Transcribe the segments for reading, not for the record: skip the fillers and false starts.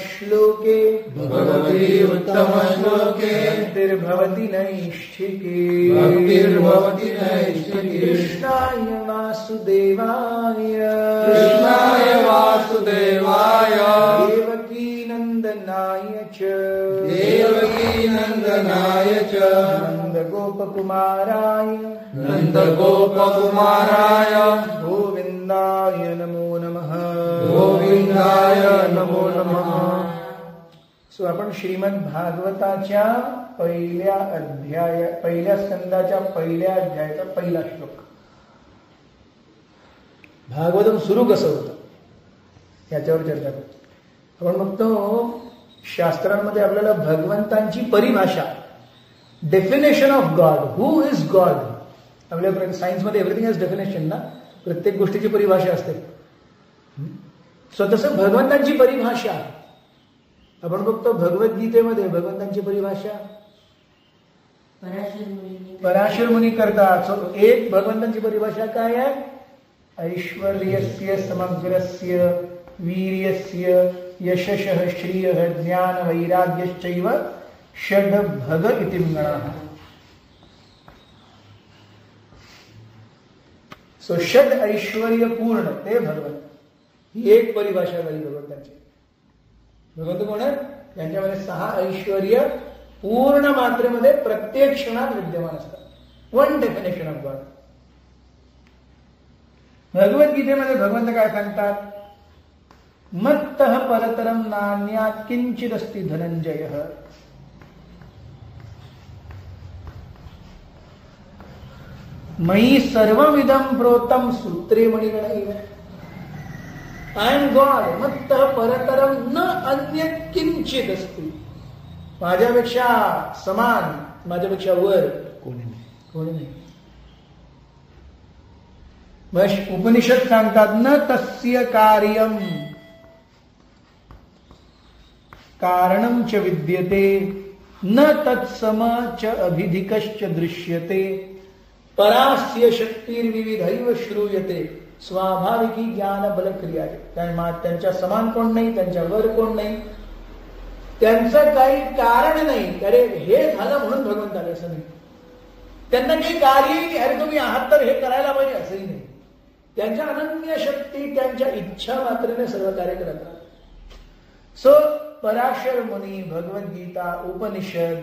श्लोके भगवती उत्तम श्लोके भक्तिर्भवति नैष्ठिके कृष्णाय वासुदेवाय देवकी नंदनाय च नंदगोपकुमाराय गोविंदाय नमो नमः. सो आपण श्रीमद भागवताच्या पहिल्या स्कंदाच्या पहिल्या अध्यायाचा पहिला श्लोक. भागवतम सुरू कसं होतं याच्यावर चर्चा करू. आपण बघतो शास्त्रांमध्ये आपल्याला भगवंतांची परिभाषा, definition of God, who is God. आपल्या सायन्समध्ये एव्हरीथिंग हॅज डेफिनेशन ना, प्रत्येक गोष्टीची परिभाषा असते. सो तसं भगवंतांची परिभाषा आपण बघतो भगवद्गीतेमध्ये भगवंतांची परिभाषा पराशर मुनी करतात. सो एक भगवंतांची परिभाषा काय आहे? ऐश्वर्यस्य समग्रस्य वीर्यस्य यशः श्रियः ज्ञान वैराग्यश्चैव षड्भग इति गणः. सो षड ऐश्वर्य पूर्ण ते भगवंत, ही एक परिभाषा झाली भगवंतांची. भगवंत कोण आहे? त्यांच्यामध्ये 6 ऐश्वर्य पूर्ण मात्रेमध्ये प्रत्येक क्षणात विद्यमान असतात. One definition of God. भगवद्गीतेमध्ये भगवंत काय सांगतात? मत्तः परतरम नान्यात् किंचिदस्ति धनंजयः. मयि सर्वमिदं प्रोतं सूत्रे मणिगणैः. आय एम गॉड मत्तः परतरम न अन्यत् किंचिदस्ति. माझ्यापेक्षा समान, माझ्यापेक्षा वर कोणी नाही. उपनिषद सांगतात न तस्य कार्यम कारणं च विद्यते न तत्सम च अभिधिकश्च दृश्यते परास्य शक्तिर्विविधैव श्रूयते स्वाभाविकी ज्ञान बलक्रिया. त्यांच्या समान कोण नाही, त्यांच्या वर कोण नाही, त्यांचं काही कारण नाही. अरे हे झालं म्हणून भगवंत आले असं नाही. त्यांना काही कार्य, अरे तुम्ही आहात तर हे करायला पाहिजे असंही नाही. त्यांच्या अनन्य शक्ती, त्यांच्या इच्छा मात्रेने सर्व कार्य करत राहतात. सो पराशर मुनी, भगवद्गीता, उपनिषद,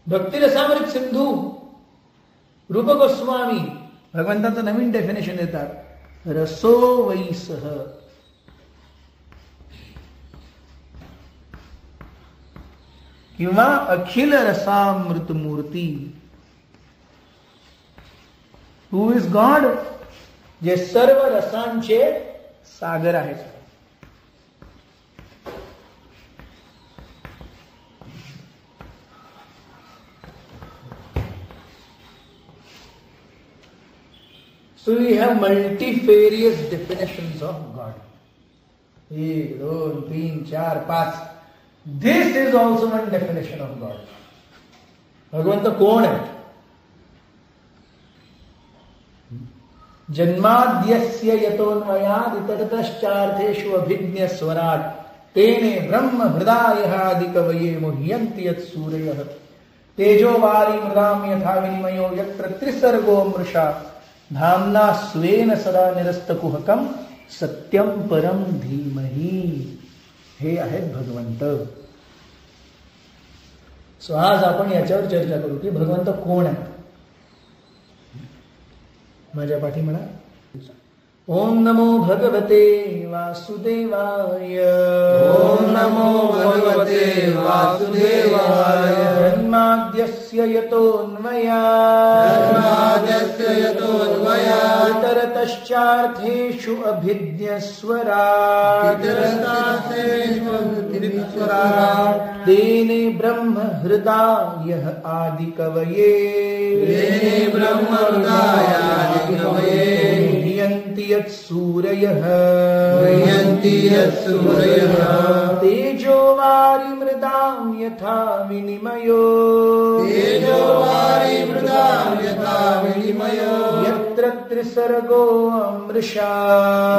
भक्तिरसामृत सिंधू, रूप गोस्वामी भगवंताचं नवीन डेफिनेशन देतात. रसो वैसह. किंवा अखिल रसामृत मूर्ती. हु इज गॉड? जे सर्व रसांचे सागर आहेत. So we have multifarious definitions of God. 1, 2, 3, 4, 5. This is also one definition of God. भगवंत कोण आहे? जन्माद्यस्य यतोन्मयात् इतरतश्चार्थेषु अभिज्ञस्वराट् तेने ब्रह्म हृदायहादिकवये मुह्यन्ति यत्सूरयः तेजोवारी मृदां यथा विनिमयो यत्र त्रिसर्गो मृषा धामना स्वेन सदा निरस्तकुहकम सत्यम परम धीमहि. हे आहेत भगवंत. सो आज आपण याच्यावर चर्चा करू की भगवंत कोण आहे. माझ्या पाठी म्हणा. ओम नमो भगवते वासुदेवाय. ओम नमो भगवते वासुदेवाय. जन्माद्यस्य यतोन्मयात् इतरतश्चार्थेषु अभिज्ञस्वराट् तेने ब्रह्म हृदायः आदिकवये मुह्यन्ति यत्सूरयः तेजो वारि मृदां यथा विनिमयो यत्र यत्र त्रिसर्गो अमृषा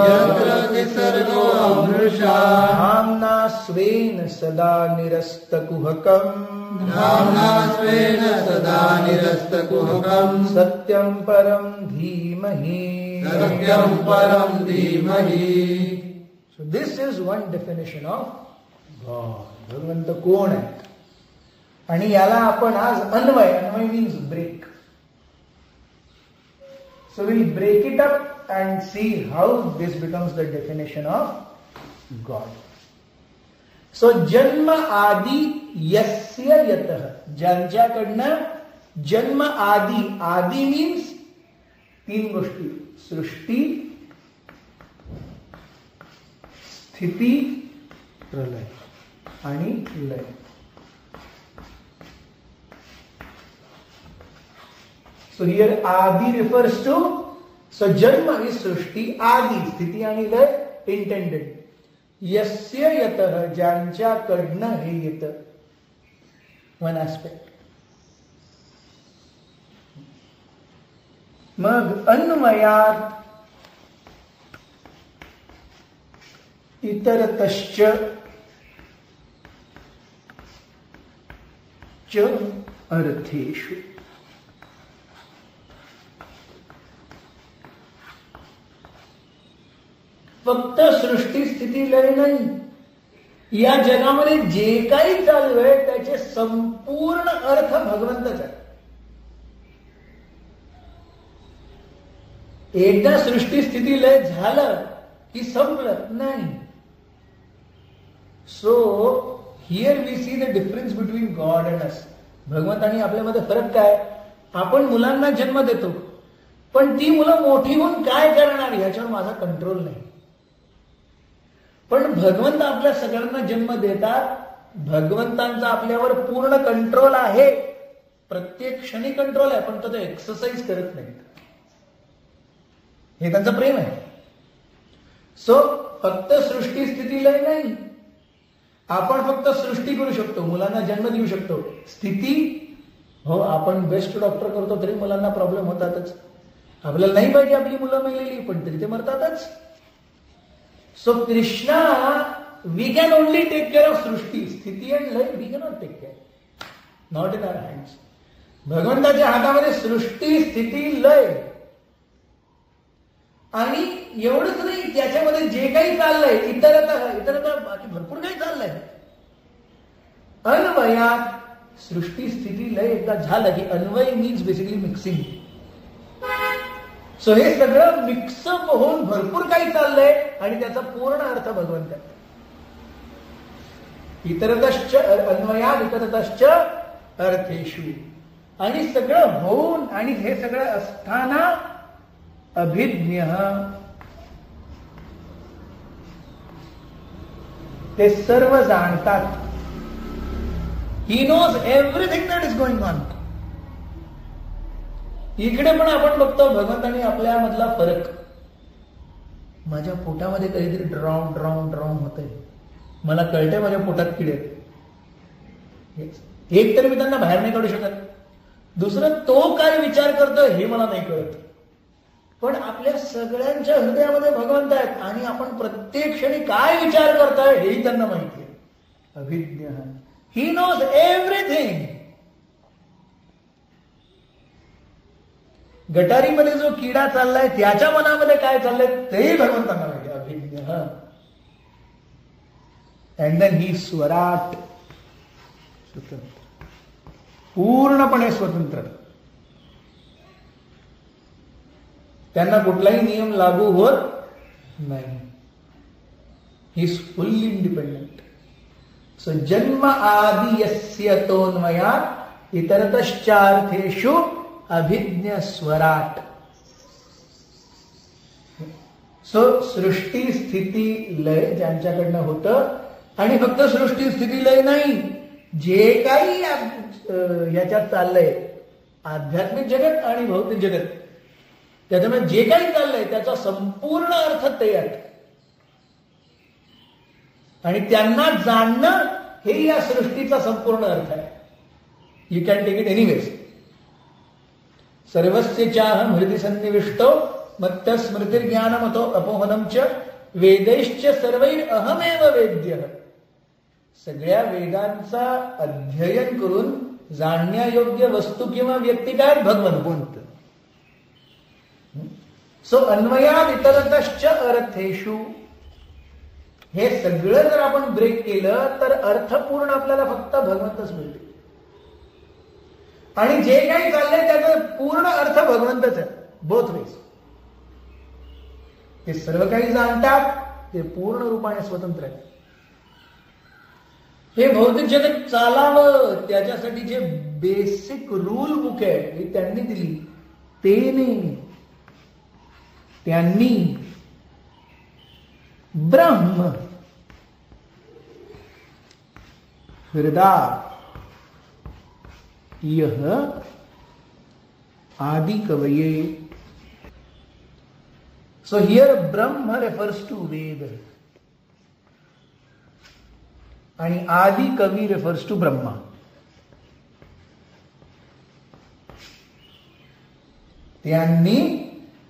यत्र त्रिसर्गो अमृषा धाम्ना स्वेन सदा निरस्तकुहकम् धाम्ना स्वेन सदा निरस्तकुहकम् सत्यं परं धीमहि सत्यं परं धीमहि. So this is one definition of God. भगवंत कोण आहे आणि याला आपण आज अन्वय means break. So we'll break it up and see how this becomes the definition of God. So जन्म आदि यस्य यतः, ज्यांच्याकडनं जन्म आदि, आदि मीन्स 3 गोष्टी: सृष्टी, स्थिती, प्रलय आणि लय. So here Adi refers to, so Janma is Srishti, Adi, Sthiti आणि लय intended. यस्य यतः, ज्यांच्याकडनं हे येतं. One aspect. मग अन्वयात इतरतश्च च अर्थेषु. फक्त सृष्टी स्थिती लय नाही, या जगामध्ये जे काही चाललंय त्याचे संपूर्ण अर्थ भगवंतच आहे. एकदा सृष्टी स्थिती लय झालं की संपलं नाही. So here we see the difference between God and us. भगवंत आणि आपल्यामध्ये फरक काय? आपण मुलांना जन्म देतो, पण ती मुलं मोठी होऊन काय करणार याच्यावर माझा कंट्रोल नाही. पण भगवंत आपल्या सगळ्यांना जन्म देतात. भगवंतांचा आपल्यावर पूर्ण कंट्रोल आहे, प्रत्येक क्षणी कंट्रोल आहे, पण तो एक्सरसाइज करत नाही. हे त्यांचं प्रेम आहे. सो फक्त सृष्टी स्थिती लय नाही. आपण फक्त सृष्टी करू शकतो, मुलांना जन्म देऊ शकतो. स्थिती, हो आपण बेस्ट डॉक्टर करतो तरी मुलांना प्रॉब्लेम होतातच. आपल्याला नाही पाहिजे आपली मुलं मेलेली, पण तरी ते मरतातच. So Krishna, we can only take care of सृष्टी, स्थिती and लय we cannot take care. Not in our hands. भगवंताच्या हातामध्ये सृष्टी, स्थिती, लय. आणि एवढंच नाही, त्याच्यामध्ये जे काही चाललंय इतरता बाकी भरपूर काही चाललंय. अन्वयात सृष्टी, स्थिती, लय एकदा झालं की Anvay means basically mixing. So हे सगळं मिक्सअप होऊन भरपूर काही चाललंय आणि त्याचा पूर्ण अर्थ भगवंत आहे. इतरतश्च अन्वयात इतरतश्च अर्थेषु. आणि सगळं होऊन आणि हे सगळं असताना अभिज्ञ, ते सर्व जाणतात. He knows everything that is going on. इकडे पण आपण बघतो भगवंतानी आपल्या मधला फरक. माझ्या पोटामध्ये काहीतरी ड्राऊन ड्राऊन ड्राऊन होतंय, मला कळतंय माझ्या पोटात किडे. एक तर मी त्यांना बाहेर नाही काढू शकत, दुसरं तो काय विचार करतोय हे मला नाही कळत. पण आपल्या सगळ्यांच्या हृदयामध्ये भगवंत आहेत आणि आपण प्रत्येक क्षणी काय विचार करताय हेही त्यांना माहिती आहे. अभिज्ञ, ही नोज एव्हरीथिंग. गटारीमध्ये जो किडा चाललाय त्याच्या मनामध्ये काय चाललंय तेही भगवंतांना माहिती. अभिज्ञ. अँड देन ही स्वराट, स्वतंत्र, पूर्णपणे स्वतंत्र. त्यांना कुठलाही नियम लागू होत नाही. He is fully independent. So जन्म आदि यस्य तोन्मयात् इतरतश्चार्थेषु अभिज्ञ स्वराट. सो सृष्टी, स्थिती, लय ज्यांच्याकडनं होतं. आणि फक्त सृष्टी, स्थिती, लय नाही, जे काही याच्यात चाललंय आध्यात्मिक जगत आणि भौतिक जगत, त्याच्यामध्ये जे काही चाललंय त्याचा संपूर्ण अर्थ ते आहे. आणि त्यांना जाणणं हे या सृष्टीचा संपूर्ण अर्थ आहे. You can take it anyways. सर्वस्य चाहम हृदय सन्निविष्टो मत्त स्मृतिर्ज्ञानमतो अपोहनम च वेदैश्च सर्वैर अहमेव वेद्य. सगळ्या वेदांचा अध्ययन करून जाणण्यायोग्य वस्तू किंवा व्यक्ती काय? भगवंत. सो अन्वयाद इतरतश्च अर्थेषु, हे सगळं जर आपण ब्रेक केलं तर अर्थपूर्ण आपल्याला फक्त भगवंतच मिळते. आणि जे काही चाललंय त्याचा पूर्ण अर्थ भगवंतच आहे. Both ways. ते सर्व काही जाणतात, ते पूर्ण रूपाने स्वतंत्र आहे. हे भौतिक जगत चालावं त्याच्यासाठी जे बेसिक रूल बुक आहे हे त्यांनी दिली. ते नाही, त्यांनी ब्रह्म हृदय यह आदि कवये. So here Brahma refers to वेद आणि आदि कवी रेफर्स टू ब्रह्मा. त्यांनी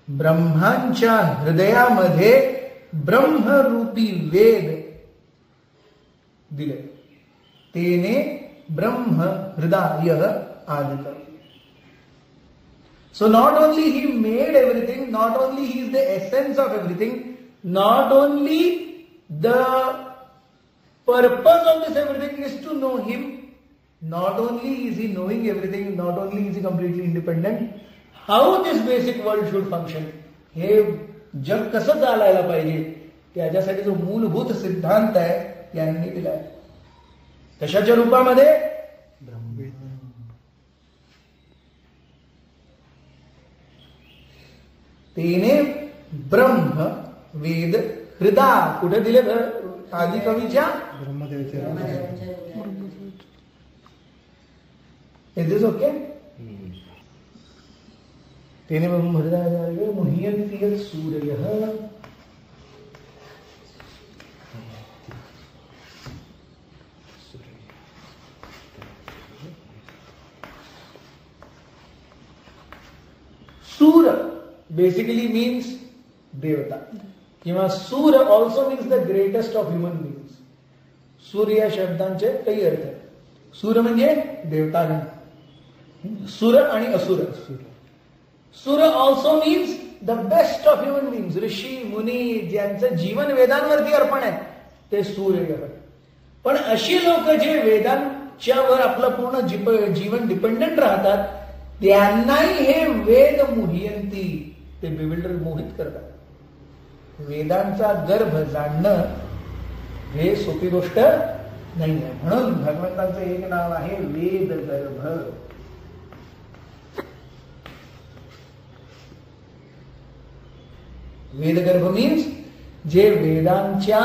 ब्रह्मांच्या हृदयामध्ये ब्रह्मरूपी वेद दिले. तेने ब्रह्म हृदय आदिकवि. So not only he made everything, not only he is the essence of everything, not only the purpose of this everything is to know him, not only is he knowing everything, not only is he completely independent, how this basic world should function, हे जग कसं चालायला पाहिजे त्याच्यासाठी जो मूलभूत सिद्धांत आहे यांनी दिलाय. कशाच्या रूपामध्ये? तेने ब्रह्म वेद हृदय कुठे दिले? आदि कवीच्या इज दिस ओके? तेने ब्रह्म हृदय मुह्यन्ति सूर्यः. सूर basically means देवता किंवा सूर also means the greatest of human beings. सूर्य या शब्दांचे काही अर्थ आहेत. सूर म्हणजे देवता, सुर आणि असुर. सूर also means the best of human beings. ऋषी मुनी ज्यांचं जीवन वेदांवरती अर्पण आहे ते सूर्य. पण अशी लोक जे वेदांच्यावर आपलं पूर्ण जीवन डिपेंडंट राहतात त्यांनाही हे वेद मुह्यंती, ते बिविल्डर मोहित करतात. वेदांचा गर्भ जाणणं हे सोपी गोष्ट नाही आहे. म्हणून भगवंतांचं एक नाव आहे वेद गर्भ. वेदगर्भ मीन्स जे वेदांच्या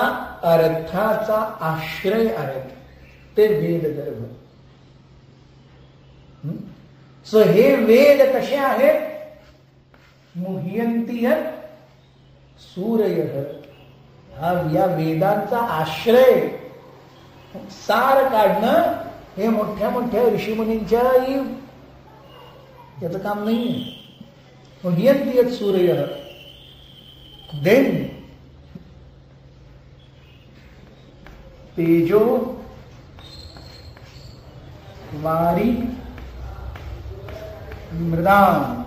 अर्थाचा आश्रय आहेत ते वेदगर्भ. सो हे वेद कसे आहेत? मुह्यंती सूर्य. हा या वेदांचा आश्रय सार काढणं हे मोठ्या मोठ्या ऋषीमुनींच्या याचं काम नाही. मुह्यंती सूर्य. देन तेजो वारी मृदाम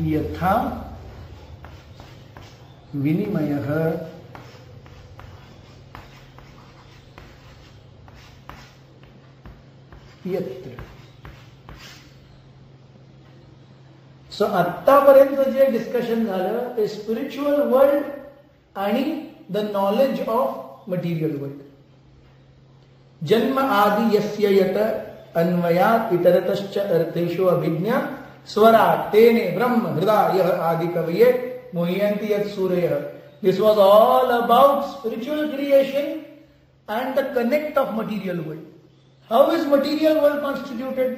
यथा विनिमयः यत्र. सो आतापर्यंत जे डिस्कशन झालं ते स्पिरिच्युअल वर्ल्ड आणि the knowledge of material world. जन्म आदि यस्य यत अन्वयात इतरतश्च अर्थेषु अभिज्ञा स्वराट तेने ब्रह्म हृदय आदि कवये मुह्यन्ति यत् सूर्यः. This was all about spiritual creation and the connect of material world. How is material world constituted?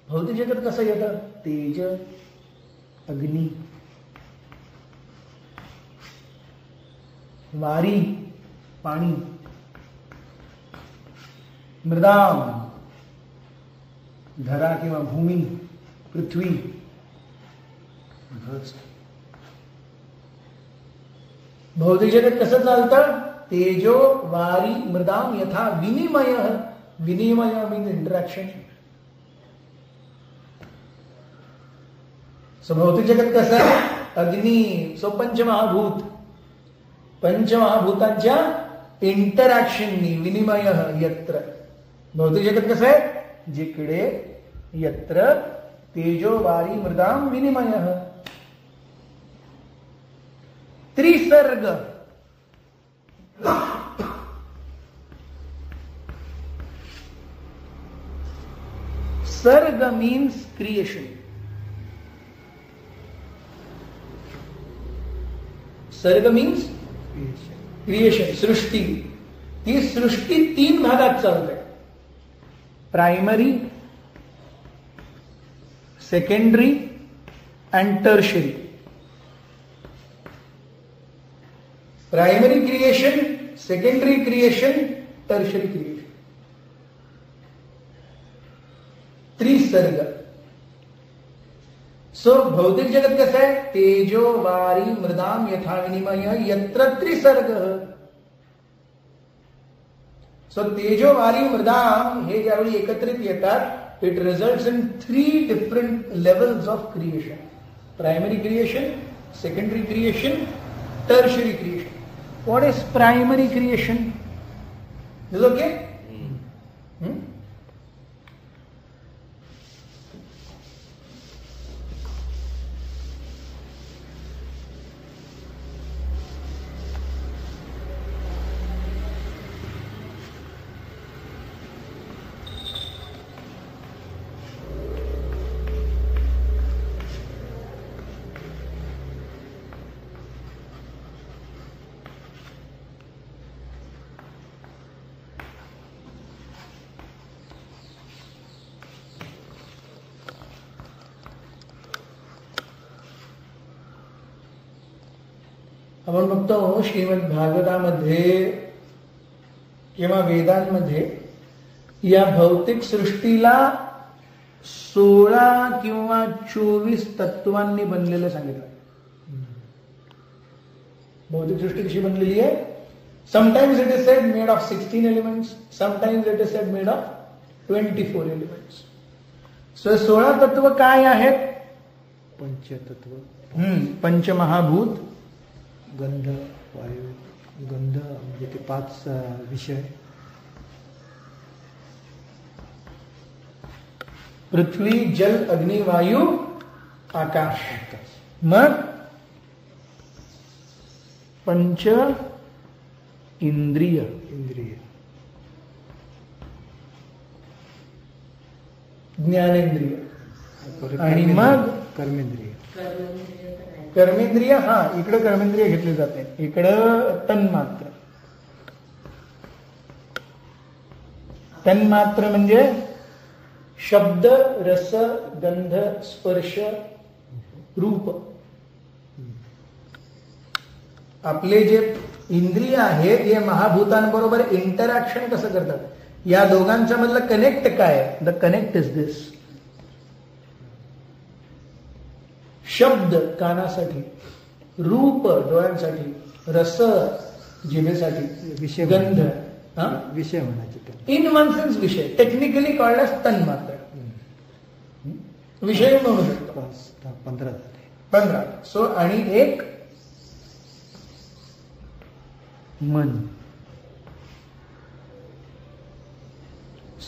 भौतिक जगत कसं येतं? तेज, अग्नी, वारी पाणी, मृदाम धरा किंवा भूमी, पृथ्वी. भौतिक जगत कसं चालतं? तेजो वारी मृदाम यथा विनिमय. विनिमय मीन्स इंटरॅक्शन. सो भौतिक जगत कसं आहे? अग्नी. सो पंचमहाभूत. पंचमहाभूतांच्या इंटरॅक्शननी विनिमय यत्र. भौतिक जगत कसं आहे? जिकडे यत्र तेजो वारी मृदाम विनिमय. त्रिसर्ग. सर्ग मीन्स क्रिएशन. सर्ग मीन्स क्रिएशन, सृष्टी. ती सृष्टी 3 भागात चालते. Primary, secondary and tertiary. Primary creation, secondary creation, tertiary creation. त्रिसर्ग. सो भौतिक जगत कसं आहे? तेजो वारी मृदाम यथा विनिमय यत्र त्रिसर्ग. सो तेजो वारी मृदाम हे ज्यावेळी एकत्रित येतात, it results in 3 different levels of creation. Primary creation, secondary creation, tertiary creation. What is primary creation? Is okay? आपण बघतो श्रीमद भागवतामध्ये किंवा वेदांमध्ये या भौतिक सृष्टीला 16 किंवा 24 तत्वांनी बनलेलं सांगितलं. भौतिक सृष्टी कशी बनलेली आहे? Sometimes it is sed made of 16 elements, sometimes it is sed made of 24 elements. So 16 तत्व काय आहेत? पंचतत्व. पंचमहाभूत, गंध, वायू, गंध म्हणजे ते 5 विषय. पृथ्वी, जल, अग्नी, वायू, आकाश. मग पंच इंद्रिय. ज्ञानेंद्रिय आणि मग कर्मेंद्रिय. कर्मेंद्रिय. हा, इकडं कर्मेंद्रिय घेतली जाते, इकडं तन्मात्र. तन्मात्र म्हणजे शब्द, रस, गंध, स्पर्श, रूप. आपले जे इंद्रिय आहेत हे महाभूतांबरोबर इंटरॅक्शन कसं करतात? या दोघांच्या मधलं कनेक्ट काय? The connect is this. शब्द कानासाठी, रूप डोळ्यांसाठी, रस जिभेसाठी, गंध विषय म्हणायचे. इन वन सेन्स विषय. टेक्निकली कॉल्ड एज तन्मात्र. विषय म्हणू शकतो. 15 झाले. 15. सो आणि एक मन.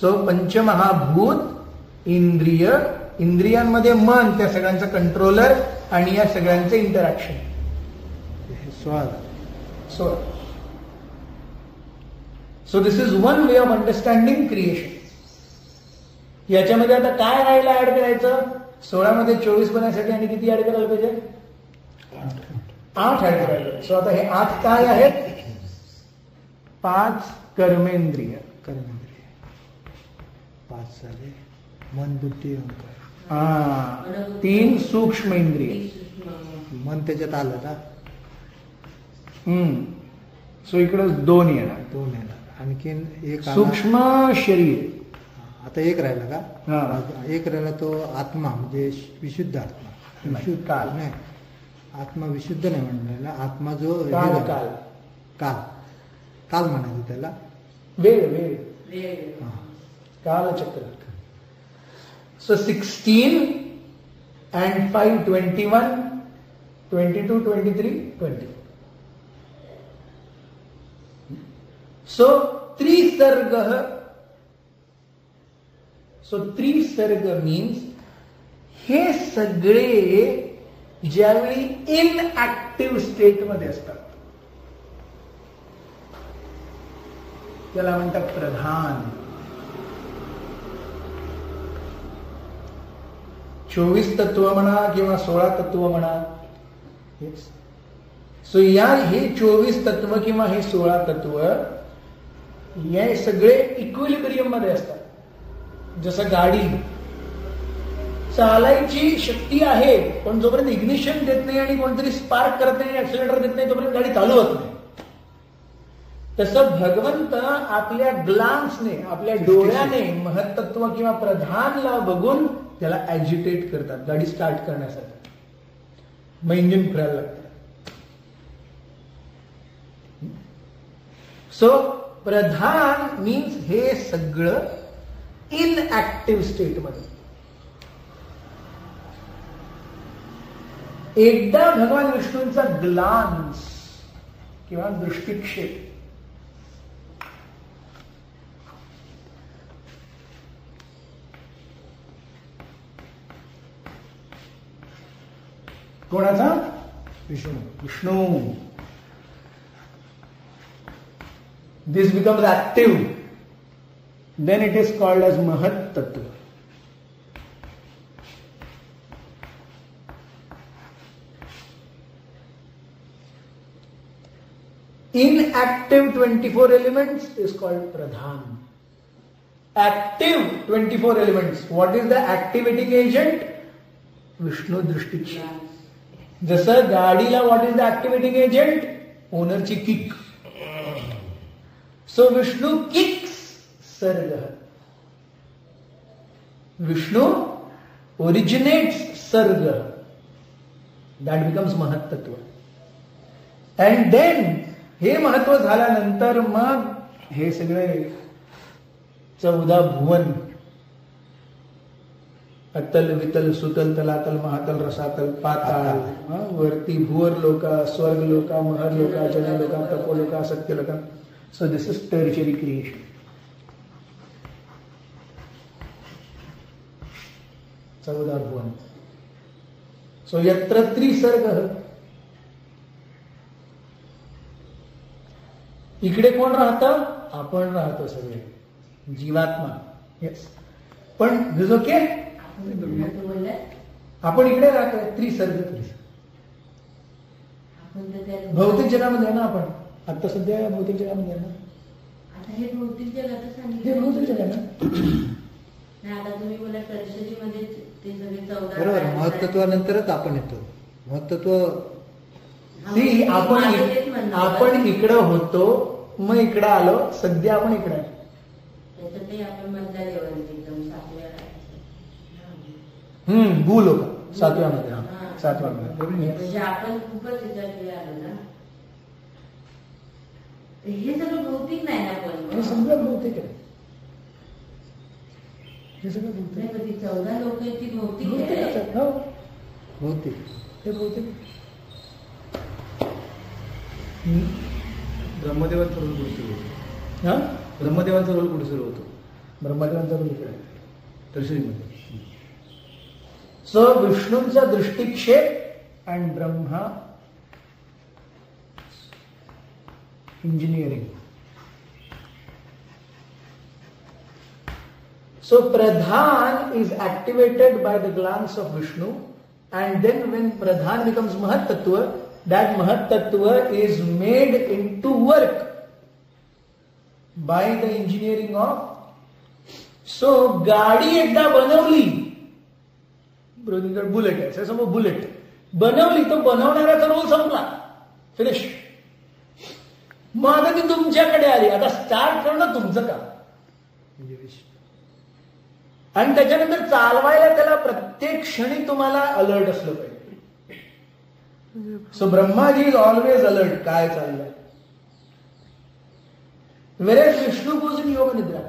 सो पंचमहाभूत, इंद्रिय, इंद्रियांमध्ये मन, त्या सगळ्यांचं कंट्रोलर आणि या सगळ्यांचं interaction. 16. So this is one way of understanding creation. याच्यामध्ये आता काय राहायला ऍड करायचं? 16 मध्ये 24 बनण्यासाठी आणि किती ऍड करायला पाहिजे? 8 ऍड करायला. सो आता हे 8 काय आहेत? 5 कर्मेंद्रिय. 5 झाले. मन, बुद्धी, अहंकार. 3 सूक्ष्म इंद्रिय. मन त्याच्यात आलं ना. सो इकडं 2 येणार. आणखीन एक सूक्ष्म शरीर. आता एक राहिला हा. का? एक राहिला तो आत्मा म्हणजे विशुद्ध आत्मा. नाही, विशुद्ध काल. नाही, आत्मा विशुद्ध नाही म्हणलेला. आत्मा जो हे काल झाला. काल काल काल म्हणायचं त्याला. वेळ वेळ हा. कालचक्र. So 16 and 5 21 22 23 20. सो त्रिसर्ग. सो त्रिसर्ग मीन्स हे सगळे ज्यावेळी इनऍक्टिव्ह स्टेटमध्ये असतात त्याला म्हणतात प्रधान. 24 तत्व म्हणा किंवा 16 तत्व म्हणा. सो या हे 24 तत्व किंवा हे 16 तत्व हे सगळे इक्विलिब्रियम मध्ये असतात. जसं गाडी चालायची शक्ती आहे पण जोपर्यंत इग्निशन देत नाही आणि कोणतरी स्पार्क करत नाही ऍक्सिलेटर देत नाही तोपर्यंत गाडी चालू होत नाही. तसं भगवंत आपल्या ग्लान्सने आपल्या डोळ्याने महत्त्व किंवा प्रधानला बघून त्याला ऍजिटेट करतात गाडी स्टार्ट करण्यासाठी. मग इंजिन फिरायला लागतं. सो प्रधान मीन्स हे सगळं इनऍक्टिव्ह स्टेटमध्ये. एकदा भगवान विष्णूंचा ग्लान्स किंवा दृष्टिक्षेप कोणाचा? Vishnu. This becomes active. Then it is called as Mahat Tattva. Inactive 24 elements is called Pradhan. Active 24 elements. What is the activating agent? Vishnu Drishtiksham. जसं गाडीला what is the activating agent? ओनरची kick. So Vishnu kicks सर्ग. Vishnu originates सर्ग. That becomes महत्त्व. And then हे महत्व झाल्यानंतर मग हे सगळे 14 भुवन अतल वितल सुतल तलातल महातल रसातल पाताळ, वरती भुवर लोका, स्वर्ग लोका, महर लोका, जन लोका, तपो लोका, सत्य लोका. So this is tertiary creation. 14 Bhuvan. So यत्र त्रिसर्ग. इकडे कोण राहतं? आपण राहतो सगळे जीवात्मा. येस. पण दिस ओके. आपण इकडे राहतोय त्रिसर्ग. भौतिक जगामध्ये आहे ना आपण आता सध्या. भौतिक जगामध्ये आहे ना. हे भौतिक जगात सांगितलं. हे भौतिक जग आहे ना. आता तुम्ही बोला परिषदेमध्ये ते सगळे 14 बरोबर. महत्त्वानंतरच आपण येतो. महत्त्व आपण इकडं होतो मग इकडं आलो. सध्या आपण इकडे आहे. त्याच्यातही आपण मधल्या लेवलचे एकदम 7व्या भू लोक 7व्या मध्ये. 7व्या मध्ये म्हणजे आपण खूपच त्याच्याकडे आलो ना. हे सगळं भौतिक नाही ना. पण हे सगळं भौतिक आहे. हे सगळं भौतिक नाही. पण ती 14 लोक आहेत ती भौतिक आहे. हो भौतिक. हे भौतिक. ब्रह्मदेवाचा रोल कुठे सुरू होतो? हा ब्रह्मदेवाचा रोल कुठे सुरू होतो? ब्रह्मदेवांचा पण इकडे आहे. दर्शनीमध्ये. सो विष्णूंचा दृष्टिक्षेप and Brahma engineering. So Pradhan is activated by the glance of Vishnu, and then when Pradhan becomes Mahat Tattva, that Mahat Tattva is made into work by the engineering of. So गाडी एकदा बनवली, bullet आहे समोर, bullet बनवली तो बनवणाऱ्याचा role संपला. Finish. मग आता ती तुमच्याकडे आली. आता स्टार्ट करणं तुमचं काम. आणि त्याच्यानंतर चालवायला त्याला प्रत्येक क्षणी तुम्हाला अलर्ट असलं पाहिजे. So Brahmaji is always alert, काय चाललंय. वेळेस विष्णू गोज इन योग निद्रा.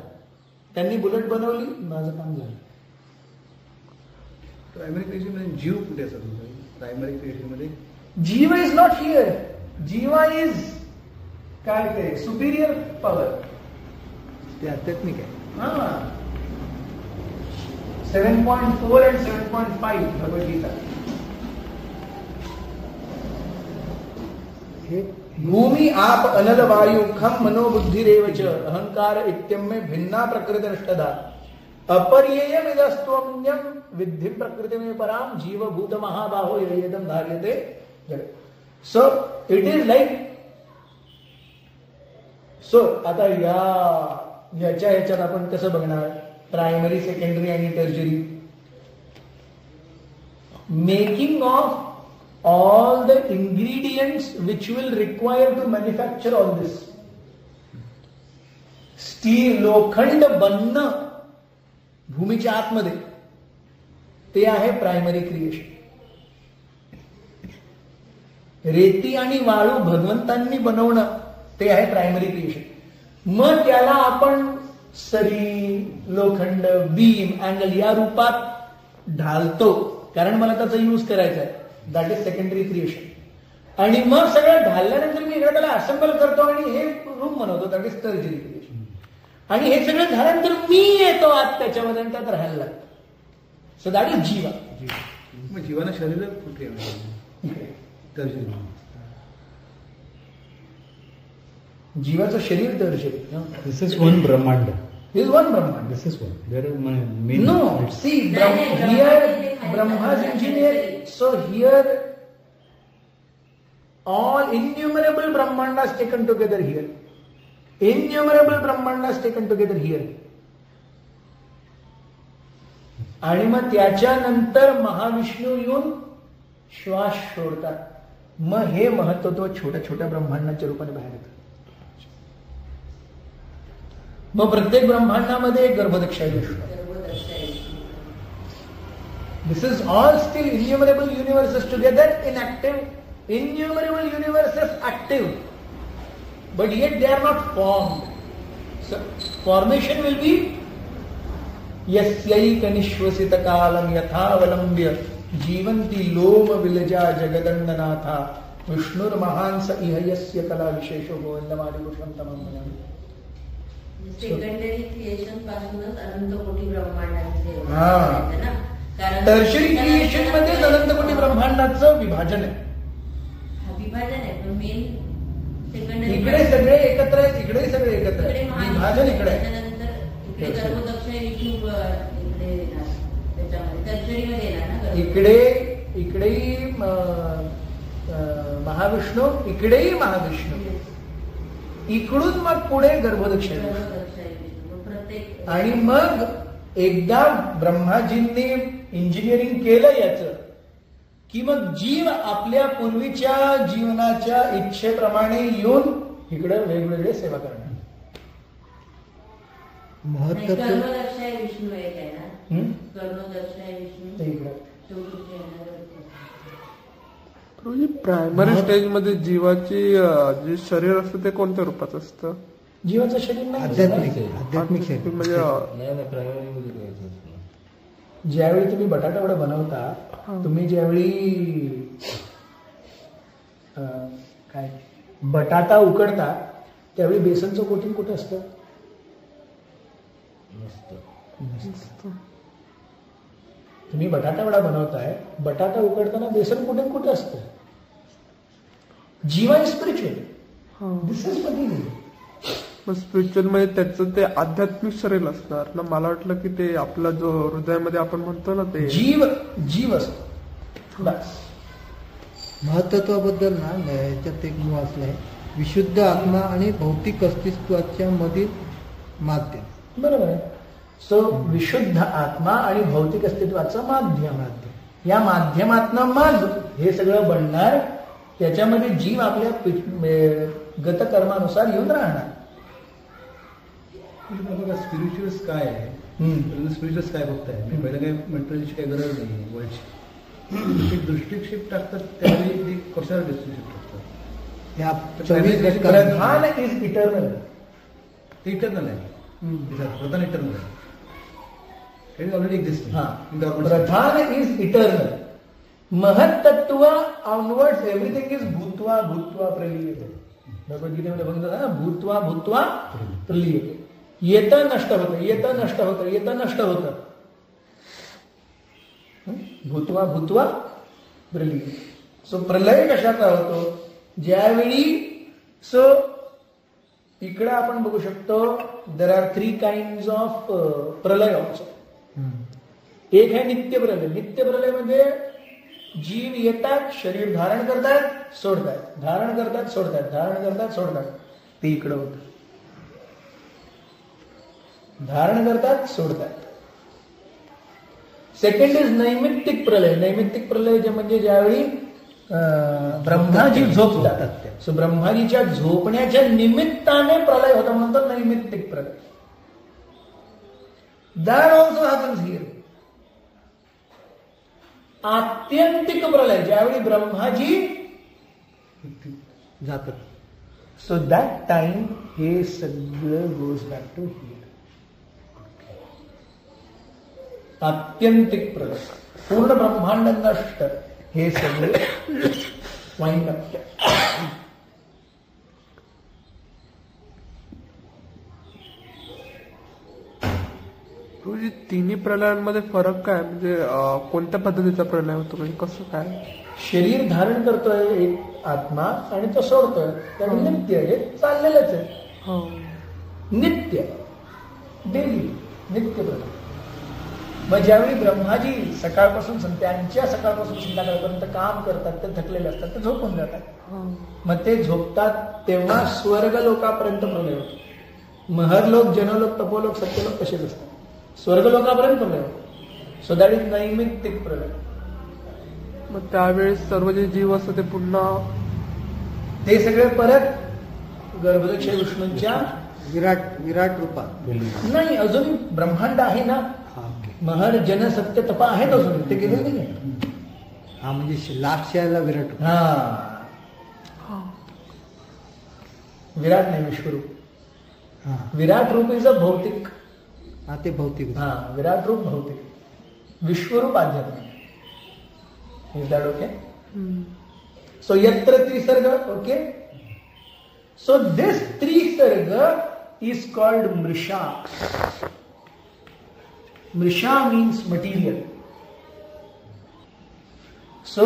त्यांनी बुलेट बनवली, माझं काम झालं. प्रायमरी क्रिएशन मध्ये जीव कुठे असतो? प्रायमरी क्रिएशन मध्ये जीव इज नॉट हिअर. जीवा इज काय ते सुपिरियर पॉवर. ते आध्यात्मिक आहे. हा 7.4 and 7.5 भगवद्गीता. हे भूमि आप अनल वायु खम मनोबुद्धिरेव च अहंकार इत्यम्य भिन्ना प्रकृतिरष्टधा अपरियेयमिदस्त्वम्यं विद्धि प्रकृति में पराम जीव भूत महाबाहो यदम धार्यते. So it is like. So आता याच्यात आपण कसं बघणार? प्रायमरी, सेकंडरी आणि टर्जरी. Making of all the ingredients which will require to manufacture all this. Steel, लोखंड बनणं भूमीच्या आतमध्ये, ते आहे प्रायमरी क्रिएशन. रेती आणि वाळू भगवंतांनी बनवणं, ते आहे प्रायमरी क्रिएशन. मग त्याला आपण सरी, लोखंड, बीम, अँगल या रूपात ढालतो, कारण मला त्याचा यूज करायचा आहे. That is secondary creation. आणि मग सगळं ढालल्यानंतर मी इकडे त्याला असेंबल करतो आणि हे रूम बनवतो, दॅट इज टर्जरी क्रिएशन. आणि हे सगळं झाल्यानंतर मी येतो आत त्याच्यामध्ये आणि त्यात राहायला लागतो. सो दॅट इज जीवा. मग जीवानं शरीर कुठे टर्जरी. जीवाचं शरीर टर्जरी. दिस इज वन ब्रह्मांड. This is one Brahman. This is one. There are many. No, see, here Brahma's engineering. So here, all innumerable Brahmandas taken together here. Innumerable Brahmandas taken together here. आणि मग त्याच्यानंतर महाविष्णू येऊन श्वास सोडतात. मग हे महत्त्व छोट्या छोट्या ब्रह्मांडाच्या रूपाने बाहेर येतं. मग प्रत्येक ब्रह्मांडामध्ये गर्भदक्षाय Vishnu. This is all still innumerable universes together in active. Innumerable universes active, but yet they are not formed. Formation will be यस्यैक निश्वसित कालम यथावलंब्य जीवंती लोम विलजा जगदंडनाथा विष्णुर्महान स इह यस्य कला विशेषो गोविंदमादि पुरुषोत्तमम्. सेकंडरी क्रिएशन पासूनच अनंत कोटी ब्रह्मांडांचे ना. टर्शरी क्रिएशन मध्ये अनंत कोटी ब्रह्मांडाचं विभाजन आहे. विभाजन आहे, पण मेन सेकंडरी इकडे सगळे एकत्र आहेत, इकडे सगळे एकत्र आहेत. विभाजन इकडे आहे. त्याच्यानंतर इकडे गर्भदक्ष विष्णू इकडे येणार, त्याच्यामध्ये टर्शरीमध्ये येणार ना. इकडेही महाविष्णू, इकडेही महाविष्णू, इकडून मग पुढे गर्भदक्ष. आणि मग एकदा ब्रह्माजींनी इंजिनिअरिंग केलं याचं, की मग जीव आपल्या पूर्वीच्या जीवनाच्या इच्छेप्रमाणे येऊन इकडे वेगवेगळे सेवा करणार. महत्त्व गर्भदक्षाय विष्णू एक आहे ना. गर्भदक्षाय विष्णू इकडे प्रायमरी स्टेज मध्ये जीवाची जे शरीर असतं ते कोणत्या रूपात असतं? जीवाचं शरीर नाही, आध्यात्मिक शरीर. म्हणजे ज्यावेळी तुम्ही बटाटा वडा बनवता, तुम्ही ज्यावेळी काय बटाटा उकडता, त्यावेळी बेसनचं कोटिंग कुठे असतं? तुम्ही बटाटा वडा बनवताय, बटाटा उकडताना बेसन कोटिंग कुठे असतं? जीवा इज स्पिरिच्युअल. दिस इज मग स्पिरिच्युअल मध्ये त्याचं ते आध्यात्मिक शरीर असणार ना. मला वाटलं की ते आपला जो हृदयामध्ये आपण म्हणतो ना, ते जीव असतो. महत्त्वाबद्दल ना याच्यात एक वाचलंय, विशुद्ध आत्मा आणि भौतिक अस्तित्वाच्या मधील माध्यम. बरोबर आहे. सो विशुद्ध आत्मा आणि भौतिक अस्तित्वाचं माध्यम. या माध्यमातनं मग हे सगळं बनणार. त्याच्यामध्ये जीव आपल्या गतकर्मानुसार येऊन राहणार. स्पिरिच्युअल्स काय आहे? स्पिरिच्युअल स्काय बघताय म्हणजे पहिलं काही मेंटलची काही गरज नाही वर्ल्डची दृष्टी शिफ्ट असतात त्यावेळी ती कशाला दृष्टी शिफ्ट असतात या त्यावेळी 24 घटकांमध्ये प्रधान इज इटर्नल. ते इटर्नल आहे प्रधान इटर्नल आहे it already exist. Pradhan is eternal. महत्त्व ऑनवर्ड्स एव्हरीथिंग इज भूत्वा भूत्वा प्रलीयते. भगवद्गीतेमध्ये बघितलं ना, भूत्वा भूत्वा प्रलीयते. येतं नष्ट होतं, येतं नष्ट होतं, येतं नष्ट होतं. भूत्वा भूत्वा प्रलीयते. सो प्रलय कशाचा होतो? ज्यावेळी सो इकडे आपण बघू शकतो देर आर 3 काइंड ऑफ प्रलय ऑल्सो. एक आहे नित्य प्रलय. नित्य प्रलय मध्ये जीव येतात, शरीर धारण करतात, सोडतात, धारण करतात, सोडतात, धारण करतात, सोडतात. ते इकडं होतं. धारण करतात, सोडतात. सेकंड इज नैमित्तिक प्रलय. नैमित्तिक प्रलय जे म्हणजे ज्यावेळी ब्रह्माजी झोपतात. सो ब्रह्माजीच्या झोपण्याच्या निमित्ताने प्रलय होता म्हणतात नैमित्तिक प्रलय. That also happens here. आत्यंतिक प्रलय ज्यावेळी ब्रह्माजी जातात. सो दॅट टाइम हे सगळं गोज बॅक टू हिअर. आत्यंतिक प्रलय, पूर्ण ब्रह्मांड नष्ट, हे सगळे वाईंड अप. तिन्ही प्रलयांमध्ये फरक काय? म्हणजे कोणत्या पद्धतीचा प्रलय होतो, म्हणजे कसं काय? शरीर धारण करतोय एक आत्मा आणि तो सोडतोय, तर नित्य हे चाललेलंच आहे. नित्य डेली नित्य प्रलय. मग ज्यावेळी ब्रह्माजी सकाळपासून त्यांच्या सकाळपासून संध्याकाळपर्यंत काम करतात, ते थकलेले असतात, ते झोपून जातात. मग ते झोपतात तेव्हा स्वर्ग लोकापर्यंत प्रलय होतो. महरलोक, जनलोक, तपोलोक, सत्यलोक तसेच असतात. स्वर्ग लोकापर्यंत प्रलय होतो. सो दॅट इज नैमित्तिक प्रलय. मग त्यावेळेस सर्व जे जीव असतं ते पुन्हा ते सगळे परत गर्भदक्ष विष्णूंच्या विराट रूपात नाही, अजून ब्रह्मांड आहे ना. महर जन सत्य तपा आहेत अजून, ते गेले नाही. हा म्हणजे लास्ट यायला विराट रूप. विराट नाही, विश्वरूप. विराट रूप इज अ भौतिक. हा ते भौतिक. विराट रूप भौतिक, विश्वरूप आध्यात्मिक. Is that okay? सो यत्र त्रिसर्ग. ओके. सो दिस त्रिसर्ग इज कॉल्ड मृषा. मृषा मीन्स मटेरियल. सो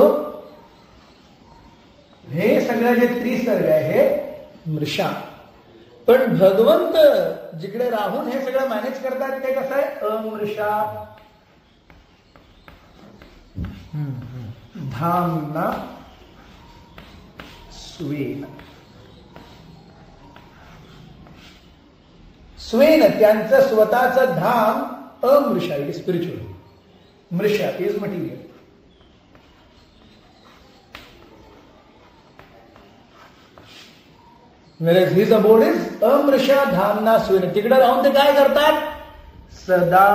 हे सगळं जे त्रिसर्ग आहे हे मृषा. पण भगवंत जिकडे राहून हे सगळं मॅनेज करतात ते कसं आहे? अमृषा. धामना स्वेन. स्वेन त्यांचं स्वतःचं धाम. अमृषा इज स्पिरिच्युअल. मृषा is material. Whereas his abode is अमृषा धामना स्वेन. तिकडे राहून ते काय करतात? सदा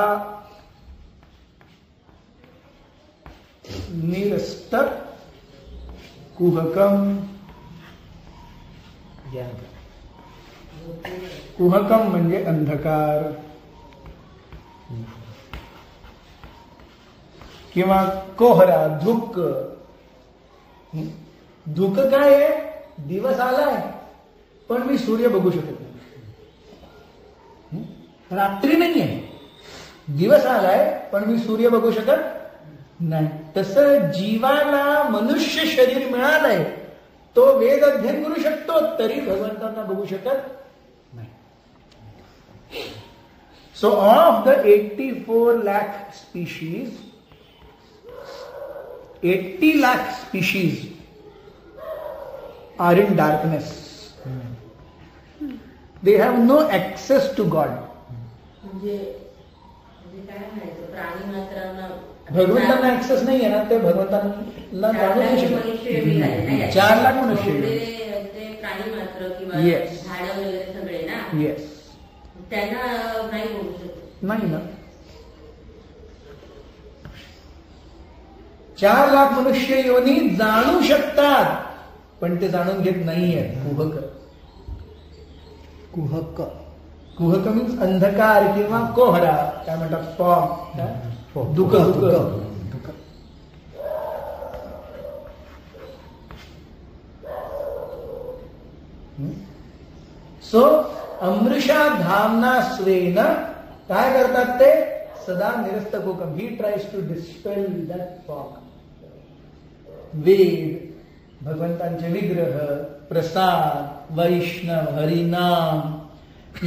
निरस्त कुहकम. कुहकम म्हणजे अंधकार किंवा कोहरा, धुक. धुक काय आहे? दिवस आलाय पण मी सूर्य बघू शकत नाही. रात्री नाही आहे, दिवस आलाय पण मी सूर्य बघू शकत नाही. तसं जीवाला मनुष्य शरीर मिळालंय, तो वेद अध्ययन करू शकतो तरी भगवंतांना बघू शकत नाही. So of the 84 lakh species, 80 lakh species are in darkness. They have no access to God. म्हणजे काय म्हणायचं, प्राणी मात्रांना भगवंतांना ऍक्सेस नाही आहे ना, ते भगवंतांना जाणू नाही शकत. 4 लाख मनुष्य ते प्राणी मात्र किंवा Yes. झाडं वगैरे सगळे ना. येस. त्यांना नाही बोलू शकत. नाही ना. 4 लाख मनुष्य योनी जाणू शकतात, पण ते जाणून घेत नाहीये. कुहक कुहक मीन्स अंधकार किंवा कोहरा, काय म्हणतात, फॉग, दुःख. सो अमृषा धामना स्वेन काय करतात ते, सदा निरस्तकोकम. He tries to dispel that fog. वेद, भगवंतांचे विग्रह, प्रसाद, वैष्णव, हरिनाम,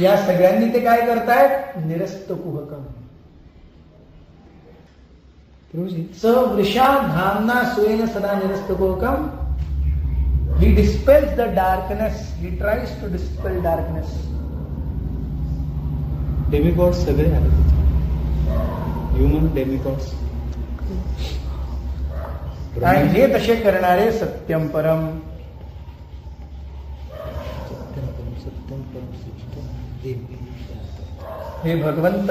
या सगळ्यांनी ते काय करतायत, निरस्त कुहकम. स वृषा धामना स्वेन सदा निरस्त कुहकम. He dispels the darkness. He tries to dispel darkness. Demigods सगळे आले, ह्युमन डेमिगॉड्स. आणि हे तसे करणारे सत्यम परम. सत्यम परम हे भगवंत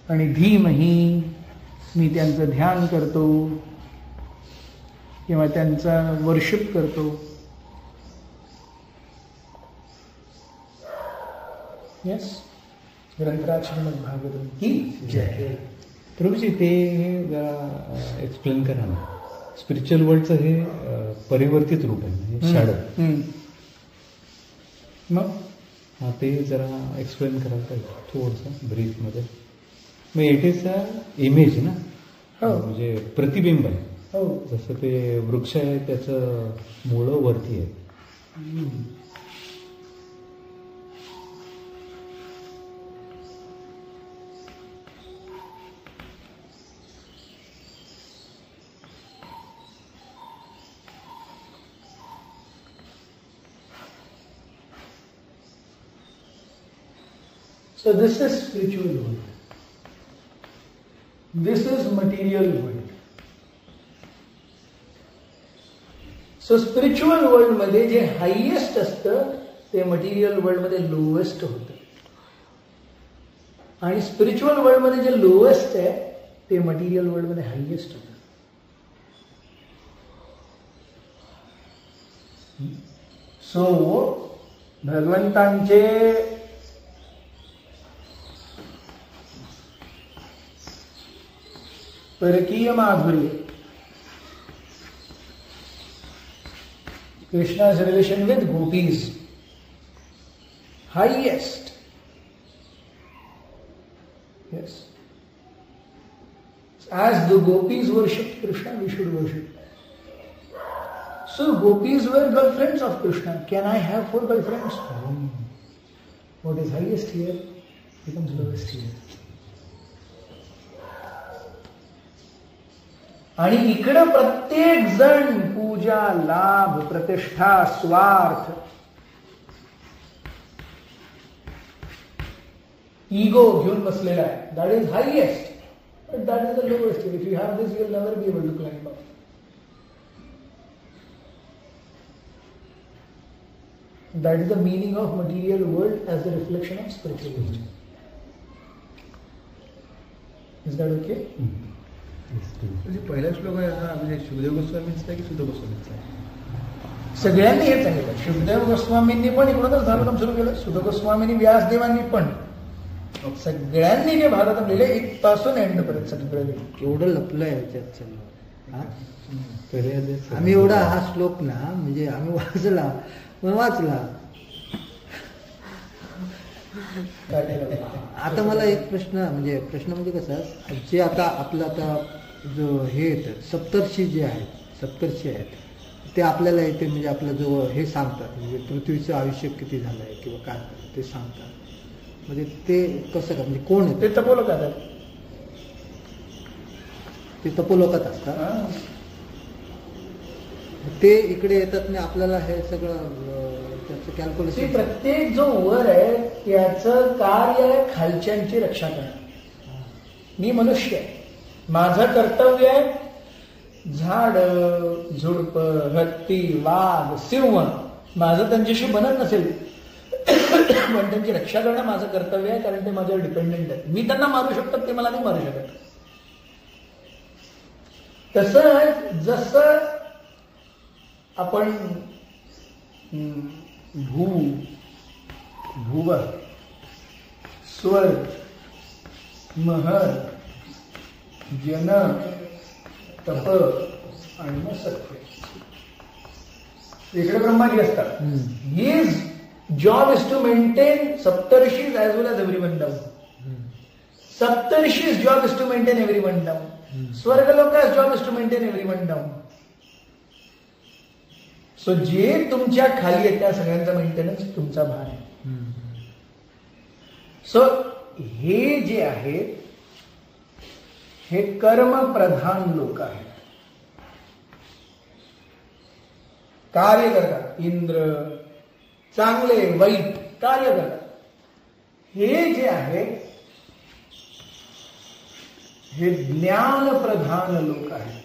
आणि धीमही, मी त्यांचं ध्यान करतो किंवा त्यांचा वर्शिप करतो. यस, ग्रंथराज श्रीमद भागवतम की जय. प्रभूजी ते जरा एक्सप्लेन करा ना. स्पिरिच्युअल वर्ल्डचं हे परिवर्तित रूप आहे, शॅडो. मग हा, ते जरा एक्सप्लेन कराल का थोडंसं ब्रीफ मध्ये. मग इट इज अ इमेज ना, म्हणजे प्रतिबिंब आहे. हो, जसं ते वृक्ष आहे त्याचं मुळं वरती आहे. so this is spiritual world. This is material world. So spiritual world मध्ये जे हायएस्ट असतं ते मटेरियल वर्ल्ड मध्ये लोएस्ट होतं, आणि स्पिरिच्युअल वर्ल्ड मध्ये जे लोएस्ट आहे ते मटेरियल वर्ल्ड मध्ये हायएस्ट होतं. सो भगवंतांचे परकीय माधुर्य, Krishna's relation with gopis, highest. Yes. As the gopis worshipped Krishna, we should worship. So gopis were girlfriends of Krishna. Can I have 4 girlfriends? What is highest here becomes lowest here. आणि इकडं प्रत्येक जण पूजा, लाभ, प्रतिष्ठा, स्वार्थ, ego घेऊन बसलेला आहे. That is highest, but that is the lowest. If you have this, you will never be able to climb up. That is the meaning of material world as the reflection of spiritual world. Is that okay? म्हणजे पहिला श्लोक आहे हा, म्हणजे शुभदेव गोस्वामींचा आहे की सुध गोस्वामींचा आहे? सगळ्यांनी हेच सांगितलं. शुभदेव गोस्वामींनी पण इकडूनच भागवतम सुरू केलं, सुध गोस्वामींनी, व्यासदेवांनी पण, सगळ्यांनी जे भागवतम लिहिले इथपासून एंड पर्यंत सगळं एवढं लपलंय याच्यात सगळं. आम्ही एवढा हा श्लोक ना, म्हणजे आम्ही वाचला. आता मला एक प्रश्न म्हणजे कसा, जे आता आपलं आता जो हे येतं सप्तर्षी जे आहेत, सप्तर्षी आहेत ते आपल्याला येते, म्हणजे आपलं जो हे सांगतात, म्हणजे पृथ्वीचं आयुष्य किती झालं आहे किंवा काय ते सांगतात. म्हणजे ते कसं का, म्हणजे कोण आहे ते? तपोलोकात आहेत. ते तपोलोकात असतात. ते इकडे येतात आणि आपल्याला हे सगळं त्याचं कॅल्क्युलेशन. प्रत्येक जो वर आहे त्याचं कार्य आहे खालच्यांची रक्षा करणं. मी मनुष्य आहे, माझं कर्तव्य आहे झाड, झुडप, हत्ती, वाघ, सिंह, माझं त्यांच्याशी बनत नसेल पण त्यांची रक्षा करणं माझं कर्तव्य आहे, कारण ते माझ्यावर डिपेंडेंट आहे. मी त्यांना मारू शकतो, ते मला नाही मारू शकत. तसं जसं आपण भुव, स्वर, महर, जन, तप आणि मग सत्य, इकडे ब्रह्माजी असतात. His job is to maintain सप्तर्षीज as well as everyone down. सप्तर्षीज job is to maintain everyone down. स्वर्गलोकास job is to maintain everyone down. So जे तुमच्या खाली आहे त्या सगळ्यांचा मेंटेनन्स तुमचा भार आहे. सो हे जे आहे हे कर्मप्रधान लोक आहेत. कार्य करतात, इंद्र चांगले वाईट कार्य करतात. हे जे आहे हे ज्ञानप्रधान लोक आहेत.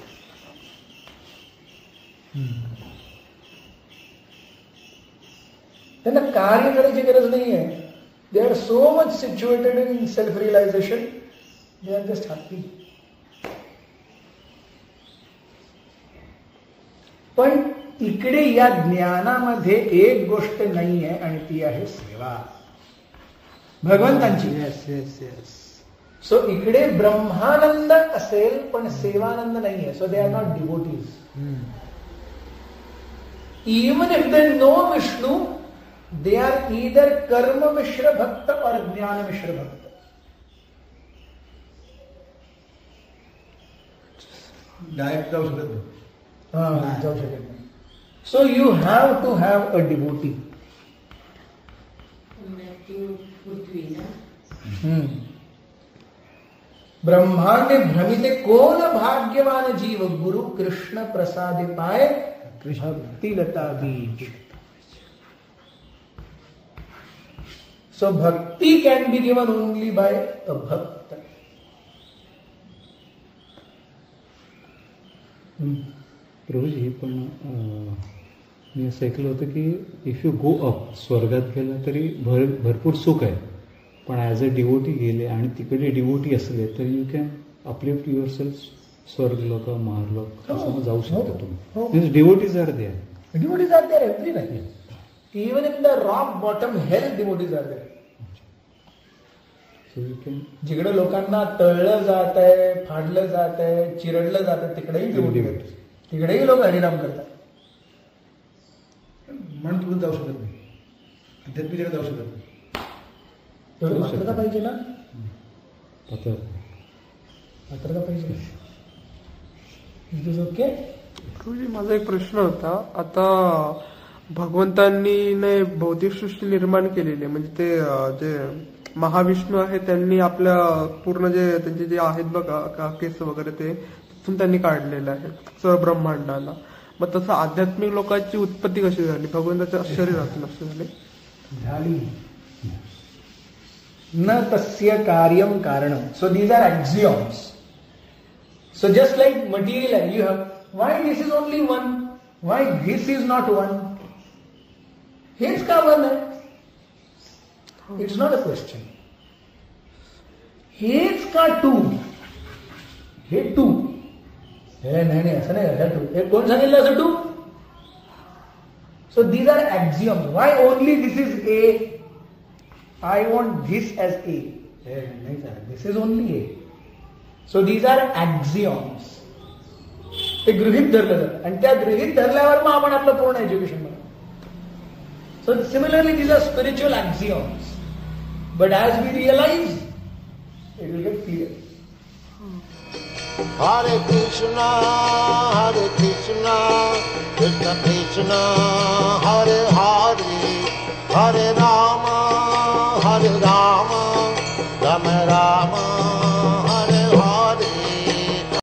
त्यांना कार्य करायची गरज नाही आहे. They are so much situated in self realisation, they are just happy. पण इकडे या ज्ञानामध्ये एक गोष्ट नाही आहे आणि ती आहे सेवा भगवंतांची. सो इकडे ब्रह्मानंद असेल पण सेवानंद नाही आहे. So they are not devotees. Even if they know Vishnu, they are either karma mishra bhakta or jnana mishra bhakta. Direct जाऊ शकत नाही. जाऊ शकत नाही. So you have to have a devotee. ब्रह्मांडे भ्रमिते कोण भाग्यवान जीव, गुरु कृष्ण प्रसादे पाय भक्तिलता बीज. So bhakti can be given only by a bhakta. Prabhuji, पण मी असं ऐकलं होतं की इफ यू गो अप, स्वर्गात गेला तरी भरपूर सुख आहे, पण ॲज अ डिवोटी गेले आणि तिकडे डिवोटी असले तर you can uplift yourself स्वर्गलोक, महारलोक असं जाऊ शकता तुम्ही. Devotees are there. Devotees are there everywhere. Even in the rock bottom hell, devotees are there. जिकडे लोकांना तळलं जात आहे, फाडलं जात आहे, चिरडलं जात आहे, तिकडेही devotees आहेत. तिकडेही लोक हरिनाम करतात. म्हणून तुम्ही जाऊ शकत नाही, अध्यात्मिक जगात जाऊ शकत नाही. तेवढी पात्रता पाहिजे ना. पात्रता पाहिजे. It is okay. माझा एक प्रश्न होता. आता भगवंतांनी भौतिक सृष्टी निर्माण केलेली आहे, म्हणजे ते जे महाविष्णू आहे त्यांनी आपल्या पूर्ण जे त्यांचे जे आहेत बघा केस वगैरे ते तिथून त्यांनी काढलेलं आहे सर्व ब्रह्मांडाला. मग तसं आध्यात्मिक लोकांची उत्पत्ती कशी झाली? भगवंताच्या शरीरातून कशी झाली? न तस्य कार्यम कारणम. So these are axioms. So just like material you have, why this is only one, why this is not one. हेच का वन आहे? It's not a question. हेच का टू? हे टू. हे नाही असं नाही, हे टू. हे कोण सांगितलं असं two? So these are axioms. Why only this is A? I want this as A. नहीं sir, this is only A. So these are axioms. ते गृहीत धरलं जातं आणि त्या गृहीत धरल्यावर मग आपण आपलं पूर्ण एज्युकेशन बनवतो. So similarly these are spiritual axioms. But as we realize, it will get clear. Hare Krishna, Krishna Krishna, Hare Hare, Hare Rama,